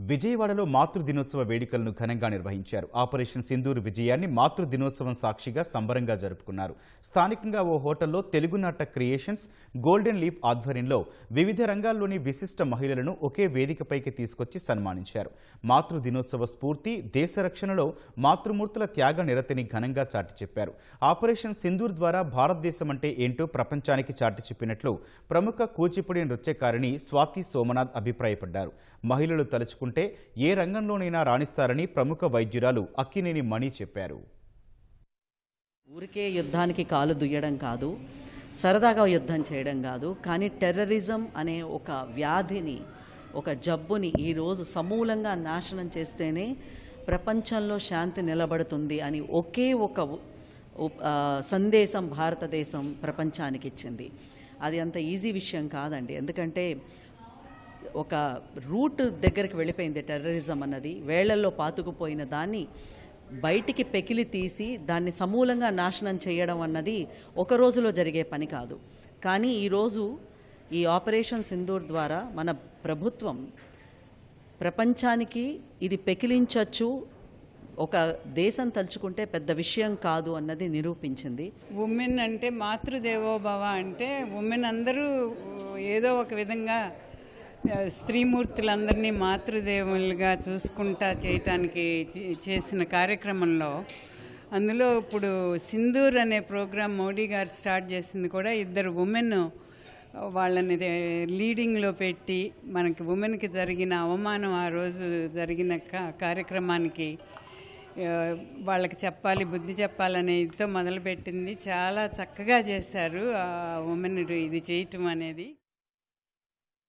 విజయవాడలో మాతృ దినోత్సవ వేడుకలను ఘనంగా నిర్వహించారు. ఆపరేషన్ సింధూర్ విజయాన్ని మాతృ దినోత్సవం సాక్షిగా సంబరంగా జరుపుకున్నారు. స్థానికంగా ఓ హోటల్లో తెలుగునాట క్రియేషన్స్, గోల్డెన్ లీఫ్ ఆధ్వర్యంలో వివిధ రంగాల్లోని విశిష్ట మహిళలను ఒకే వేదికపైకి తీసుకొచ్చి సన్మానించారు. మాతృ దినోత్సవ స్ఫూర్తి, దేశ రక్షణలో మాతృమూర్తుల త్యాగ నిరతిని ఘనంగా చాటి చెప్పారు. ఆపరేషన్ సింధూర్ ద్వారా భారతదేశం అంటే ఏంటో ప్రపంచానికి చాటి చెప్పినట్లు ప్రముఖ కూచిపూడి నృత్యకారిణి స్వాతి సోమనాథ్ అభిప్రాయపడ్డారు. మహిళలు తలుచుకుంటే ఏ రంగంలోనైనా రాణిస్తారని ప్రముఖ వైద్యురాలు అక్కినేని మణి చెప్పారు. ఊరికే యుద్ధానికి కాలు దుయ్యడం కాదు, సరదాగా యుద్ధం చేయడం కాదు, కానీ టెర్రరిజం అనే ఒక వ్యాధిని, ఒక జబ్బుని ఈరోజు సమూలంగా నాశనం చేస్తేనే ప్రపంచంలో శాంతి నిలబడుతుంది అని ఒకే ఒక సందేశం భారతదేశం ప్రపంచానికి ఇచ్చింది. అది అంత ఈజీ విషయం కాదండి. ఎందుకంటే ఒక రూట్ దగ్గరికి వెళ్ళిపోయింది టెర్రరిజం అన్నది. వేళ్లల్లో పాతుకుపోయిన దాన్ని బయటికి పెకిలి తీసి దాన్ని సమూలంగా నాశనం చేయడం అన్నది ఒక రోజులో జరిగే పని కాదు. కానీ ఈరోజు ఈ ఆపరేషన్ సింధూర్ ద్వారా మన ప్రభుత్వం ప్రపంచానికి ఇది పెకిలించవచ్చు, ఒక దేశం తలుచుకుంటే పెద్ద విషయం కాదు అన్నది నిరూపించింది. ఉమెన్ అంటే మాతృదేవోభవ అంటే ఉమెన్ అందరూ ఏదో ఒక విధంగా స్త్రీమూర్తులందరినీ మాతృదేవులుగా చూసుకుంటా చేయటానికి చేసిన కార్యక్రమంలో అందులో ఇప్పుడు సింధూర్ అనే ప్రోగ్రాం మోడీ గారు స్టార్ట్ చేసింది కూడా ఇద్దరు ఉమెన్ వాళ్ళని లీడింగ్లో పెట్టి మనకి ఉమెన్కి జరిగిన అవమానం ఆ రోజు జరిగిన కార్యక్రమానికి వాళ్ళకి చెప్పాలి, బుద్ధి చెప్పాలనే ఇదితో మొదలుపెట్టింది. చాలా చక్కగా చేశారు ఆ ఉమెన్ ఇది చేయటం అనేది.